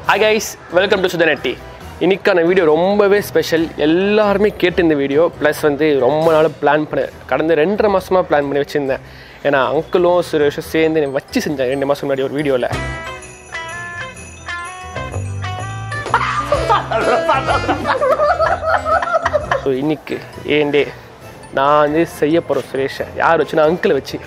Hi guys, welcome to Sudanetti. இன்னைக்கான video ரொம்பவே special. எல்லாருமே கேட்டு இந்த வீடியோ ப்ளஸ் வந்து ரொம்ப நாள் பிளான் பண்ண கடந்த 2.5 மாதமாக பிளான் பண்ணி வச்சுருந்தேன். ஏன்னா அங்கிளும் சுரேஷும் சேர்ந்து என்னை வச்சு செஞ்சேன் 2 மாதம் முன்னாடி ஒரு வீடியோவில். ஸோ இன்னைக்கு ஏண்டே நான் வந்து செய்ய போகிறோம் சுரேஷை. யார் வச்சு நான் அங்கிளை வச்சு.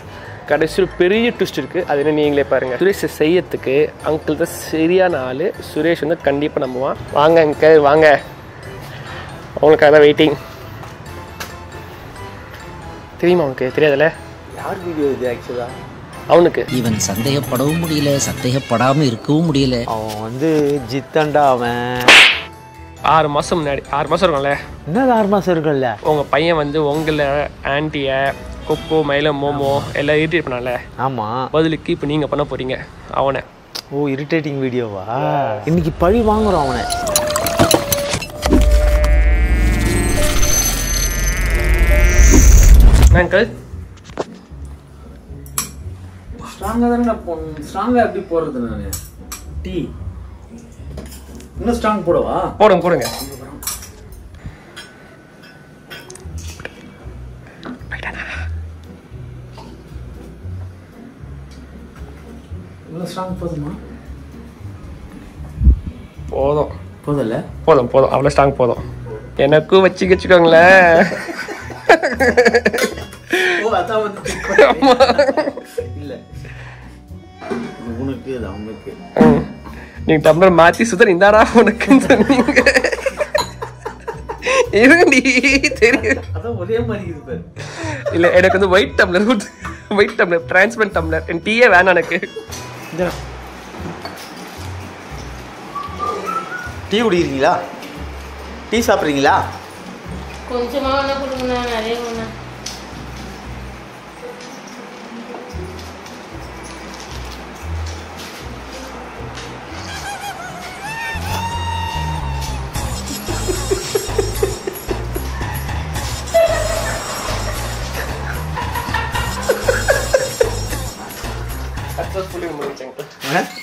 கடைசியில் பெரிய ட்விஸ்ட் இருக்குது, அது என்ன நீங்களே பாருங்கள். சுரேஷை செய்யறதுக்கு அங்கிள் தான் சரியான ஆள். சுரேஷ் வந்து கண்டிப்பாக நம்புவான். வாங்க அங்கிள் வாங்க, அவங்களுக்காக தான் வெயிட்டிங். தெரியுமா அவனுக்கு? தெரியாதுல்ல. யார் வீடியோ இது ஆக்சுவலாக அவனுக்கு? இவன் சந்தேகப்படவும் முடியல, சந்தேகப்படாமல் இருக்கவும் முடியல. அவன் வந்து ஜித்தண்டா. அவன் 6 மாதம் முன்னாடி 6 மாதம் இருக்கும்ல. என்ன 6 மாதம் இருக்கும்ல? உங்கள் பையன் வந்து உங்களை ஆன்ட்டியை கொக்கோ மயில மோமோ எல்லாம் இரிட்டேட் பண்ணால. ஆமாம், பதிலுக்கு இப்போ நீங்கள் பண்ண போகிறீங்க அவனை. ஓ, இரிட்டேட்டிங் வீடியோவா? இன்னைக்கு பழி வாங்குறோம் அவனை. அங்கிள் ஸ்ட்ராங்காக தானே போடணும். ஸ்ட்ராங்காக எப்படி போடுறது? நான் டீ இன்னும் ஸ்ட்ராங் போடவா? போடுங்க போடுங்க. இவ்வளோ ஸ்ட்ராங் போதுமா? போதும் போதில்ல? போதும் போதும், அவ்வளோ ஸ்ட்ராங் போதும். எனக்கும் வச்சுக்கோங்களேன். இல்லை, உனக்கு அது அவனுக்கு. நீங்கள் டம்ளர் மாற்றி சுத்தர் இந்தாடா உனக்குன்னு சொன்னீங்க. இருண்டி தெரியும். அதான் ஒரே மாதிரி இது. இல்லை, எனக்கு வந்து white tumbler white tumbler transparent tumbler. என் டீயே வேணாம் எனக்கு. டீ குடிக்கிறீங்களா? டீ சாப்பிட்றீங்களா? கொஞ்சமா ஒண்ணா கொடுங்க, நிறைய ஒண்ணா.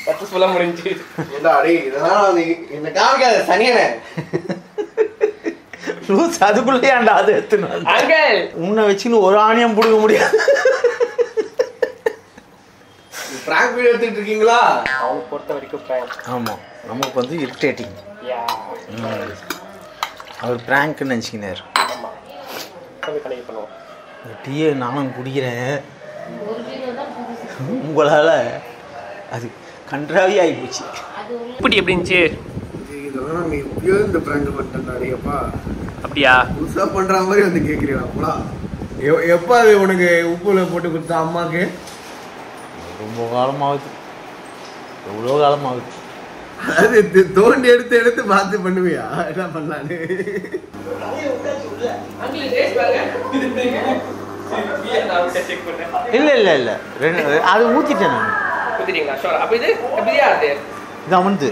சக்ஸஸ்ஃபுல்லாக முடிஞ்சு. அதுக்குள்ளேயாண்டா அது எத்தனை உன்னை வச்சுன்னு ஒரு ஆணியம் பிடிக்க முடியாது. பிராங்க் வீடியோ எடுத்துட்டு இருக்கீங்களா? அவங்க பொறுத்த வரைக்கும் பிராங்க். ஆமாம், நமக்கு வந்து இரிட்டேட்டிங். அவர் பிராங்க்னு நினச்சிக்கினார். டீயை நானும் குடிக்கிறேன், உங்களால் அது கன்றாவி ஆகி போச்சு. இப்படி எப்படி இருந்துச்சு? இந்த பிராங்க் பண்ணிட்டேன் நிறையப்பா. அப்படியா? புதுசா பண்ற மாதிரி வந்து கேக்குறீங்களா? எப்ப அது உனக்கு உப்புல போட்டு கொடுத்தா அம்மாக்கு? ரொம்ப காலமாகுது, எவ்வளோ காலமாகுது. அது தோண்டி எடுத்து எடுத்து பார்த்து பண்ணுவியா? என்ன பண்ணலான்னு இல்லை இல்லை இல்லை, அது ஊற்றிட்டேன் நான். இது அவனுது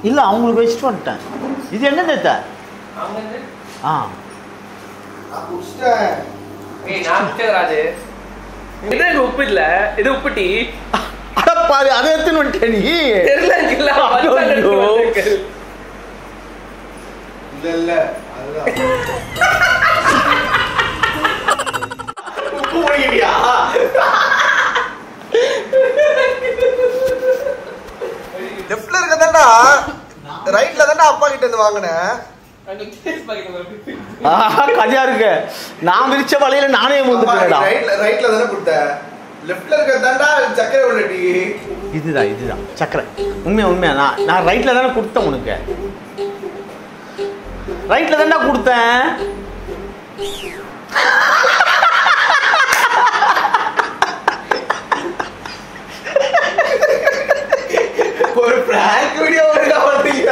இல்லை, அவங்களுக்கு வச்சுட்டு வந்துட்டேன். இது என்ன தேத்த? உப்பு இல்ல, இது உப்பு டீ. பாரு, அதை எடுத்துன்னு வந்துட்டேன் நீ. இல்ல உப்பு முடிக்கிறியா? லெஃப்ட்ல இருக்கதாண்டா, ரைட்ல தாண்டா அப்பா கிட்ட இருந்து வாங்கினேன். கஜா இருக்கு. நான் விரிச்ச வலையில நானே ரைட்ல தானே கொடுத்தேன். லெஃப்ட்ல இருக்கதாண்டா சக்கரை உள்ள டீ. இதுதான் சக்கரை. உண்மையா நான் ரைட்ல தானே கொடுத்தேன் உனக்கு. ரைட்ல தானே கொடுத்தேன். ஒரு பிராங்க் வீடியோ ஒழுங்கா பண்ணீங்க.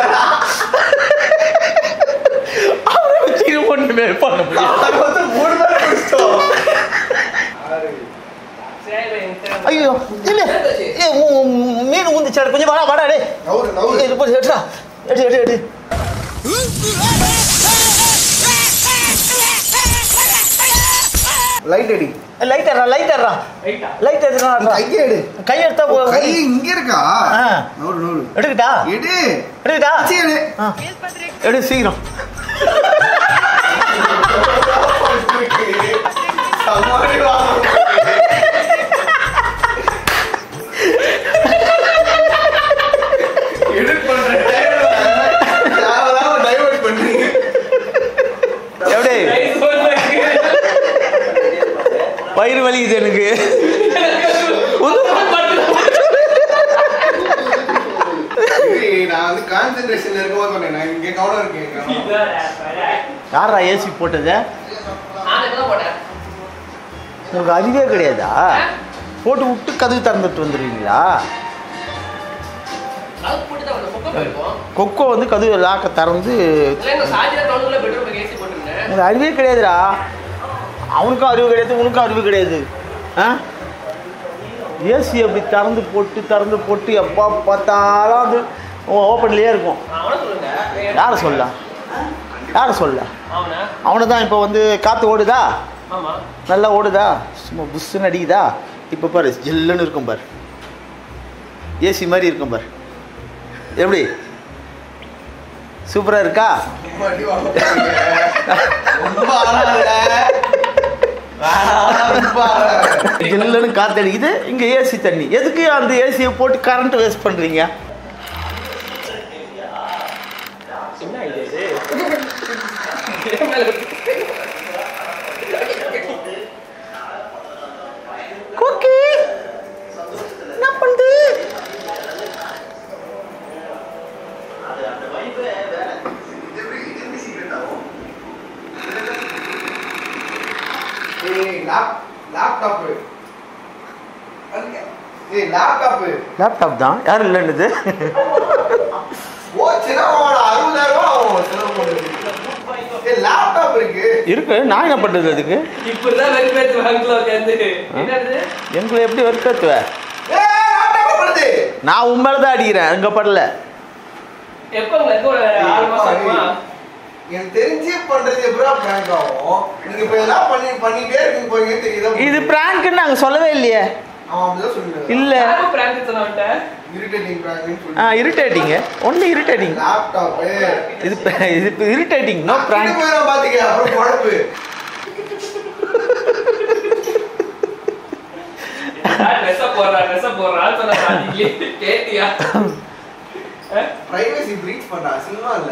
அவரை வச்சு இது ஒண்ணுமே பண்ண முடியாது. 3 பேர் குடிச்சோம். ஐயோ இல்ல, மீன் ஊந்துச்சா? கொஞ்சம் வாடா டே. எடு. லைட் அடி. லைட் எடுறா லைட் எடுறா கையை எடு. கை எடுத்தா கை இங்க இருக்கா? நோடு எடுக்கட்டா? எடுக்கட்டா? எடு. எடு சீக்கிரம். வயிறு வலிக்குது எனக்கு. நான் வந்து கான்சென்ட்ரேஷன்ல இருக்கவும் சொன்னேன். நான் இங்க கவுண்டர் இருக்கேன். யாரா ஏசி போட்டது? உங்களுக்கு அறிவே கிடையாதா? போட்டு விட்டு கதவு திறந்துட்டு வந்துடுவீங்களா? கொக்கோ வந்து கதவு லாக்க திறந்து உங்களுக்கு அறிவே கிடையாதுடா. அவனுக்கும் அறிவு கிடையாது, உனக்கும் அறிவு கிடையாது. ஏசி அப்படி திறந்து போட்டு எப்போ பார்த்தாலும் அது ஓப்பன்லேயே இருக்கும். யாரை சொல்ல அவனை தான். இப்போ வந்து காற்று ஓடுதா? நல்லா ஓடுதா? சும்மா புஷ்ஷுன்னு அடிக்குதா? இப்போ பாரு ஜில்லுன்னு இருக்கும் பாரு, ஏசி மாதிரி இருக்கும் பாரு. எப்படி சூப்பராக இருக்கா? ஜில்லுன்னு காற்று அடிக்குது. இங்கே ஏசி தண்ணி. எதுக்கு அந்த ஏசியை போட்டு கரண்ட் வேஸ்ட் பண்ணுறீங்க? கோக்கி என்ன பண்ணுது? லேப்டாப் தான். யாரும் இல்லைன்னு இருக்கு. நான் என்ன பண்றது அதுக்கு? எங்களை எப்படி வெறுப்பேத்துவேன்? நான் உண்மையில்தான் அடிக்கிறேன், அங்க படல. இது பிராங்க்னு நாங்க சொல்லவே இல்லையே. இல்ல இரிட்டேட்டிங், ஒன்லி இரிட்டேட்டிங். இது இரிட்டேட்டிங், நோ பிராங்க்.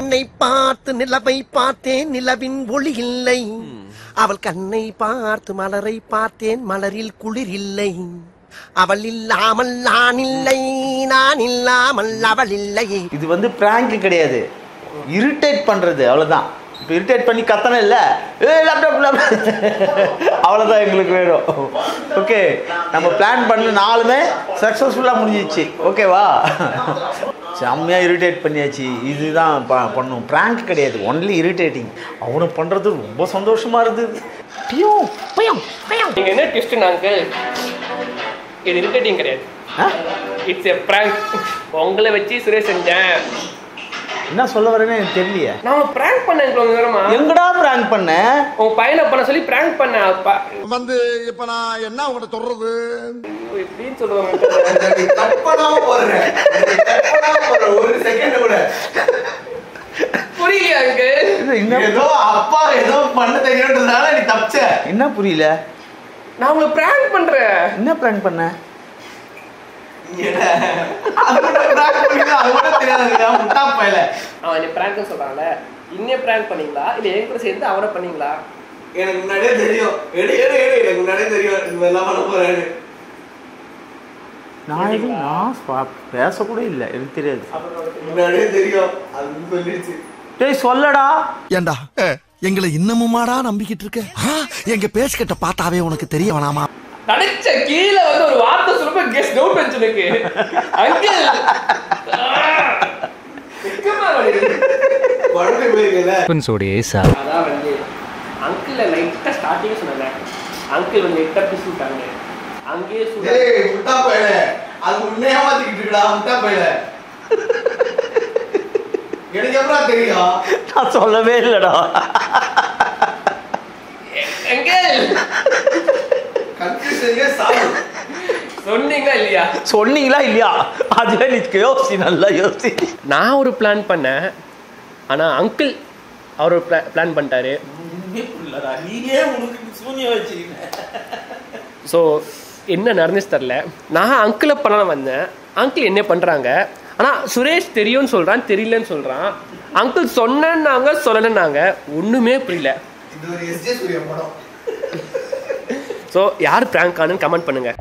என்னை பார்த்து நிலவை பார்த்தேன், நிலவின் ஒளி இல்லை. அவள் கண்ணை பார்த்து மலரை பார்த்தேன், மலரில் குளிர் இல்லை. அவள் இல்லாமல் நான் இல்லை, நான் இல்லாமல் அவள் இல்லை. இது வந்து பிராங்க் கிடையாது, இரிட்டேட் பண்றது, அவ்வளவுதான். இப்போ இரிட்டேட் பண்ணி கத்தனை இல்லை, அவ்வளோதான் எங்களுக்கு வேணும். ஓகே, நம்ம பிளான் பண்ண நாளுமே சக்ஸஸ்ஃபுல்லாக முடிஞ்சிச்சு. ஓகேவா? செம்மையாக இரிட்டேட் பண்ணியாச்சு. இதுதான் பண்ணும், பிராங்க் கிடையாது, ஒன்லி இரிட்டேட்டிங். அவனை பண்ணுறது ரொம்ப சந்தோஷமாக இருந்தது. நீங்கள் என்ன ட்விஸ்ட் நாங்கள், இது இரிட்டேட்டிங் கிடையாது, இட்ஸ் எ பிராங்க். உங்களை வச்சு சுரேஷ் செஞ்சேன். என்ன சொல்ல வரேன்னு எனக்கு தெரியலையே. நான் பிராங்க் பண்ணேன். எங்கடா பிராங்க் பண்ண? உன் பையனை பண்ண சொல்லி பிராங்க் பண்ண வந்து. இப்ப நான் என்ன உங்கள்கிட்ட சொல்றது? எப்படின்னு சொல்லுவாங்க, ஒரு செகண்ட் கூட புரியல. ஏதோ அப்பா ஏதோ பண்ண தெரியுன்றதுனால நீ தப்பிச்ச. என்ன புரியல? நான் உங்களை பிராங்க் பண்றேன். என்ன பிராங்க் பண்ண? சொல்றாங்கல்ல, இன்னும் பிராங்க் பண்ணீங்களா இல்ல என் கூட சேர்ந்து அவரை பண்ணீங்களா? எனக்கு முன்னாடியே தெரியும். எனக்கு முன்னாடியே தெரியும் இதெல்லாம் பண்ண போறேன்னு. நான் பேசக்கூட இல்லை, எனக்கு தெரியாது. முன்னாடியே தெரியும், அது சொல்லிடுச்சு. டேய் சொல்லடா. ஏண்டா எங்களை இன்னமுமாடா நம்பிக்கிட்டு இருக்க? எங்க பேசிக்கிட்ட பார்த்தாவே உனக்கு தெரிய வேணாமா? நடிச்ச கீழே வந்து ஒரு வார்த்தை சொல்லுங்க, கெஸ் டவுட் வந்துச்சு எனக்கு. அங்கிள் அதான் வந்து அங்கிள் லைட்டா ஸ்டார்டிங் சொன்னாங்க. அங்கிள் வந்து லைட்டா பிசி விட்டாங்க. அங்கேயே முட்டா பையல, அது உன்னையா மாத்திக்கிட்டு இருக்கடா முட்டா பையல. எனக்கு எப்பறம் தெரியும்? நான் சொல்லவே இல்லடா. அங்கிள் சொன்னீங்களா இல்லையா? சொன்னீங்களா இல்லையா? அதுவே நீ யோசி, நல்லா யோசி. நான் ஒரு பிளான் பண்ணேன், ஆனால் அங்கிள் அவர் ஒரு பிளான் பண்ணிட்டாரு. ஸோ என்ன நடந்துச்சு தெரில. நான் அங்கிளை பண்ண வந்தேன், அங்கிள் என்ன பண்ணுறாங்க. ஆனால் சுரேஷ் தெரியும்னு சொல்கிறான், தெரியலன்னு சொல்கிறான். அங்கிள் சொன்னாங்க சொல்லலைன்னாங்க, ஒன்றுமே புரியல. இது ஒரு எஸ்ஜே சூர்யா படம். ஸோ யார் பிராங்க் ஆனுன்னு கமெண்ட் பண்ணுங்கள்.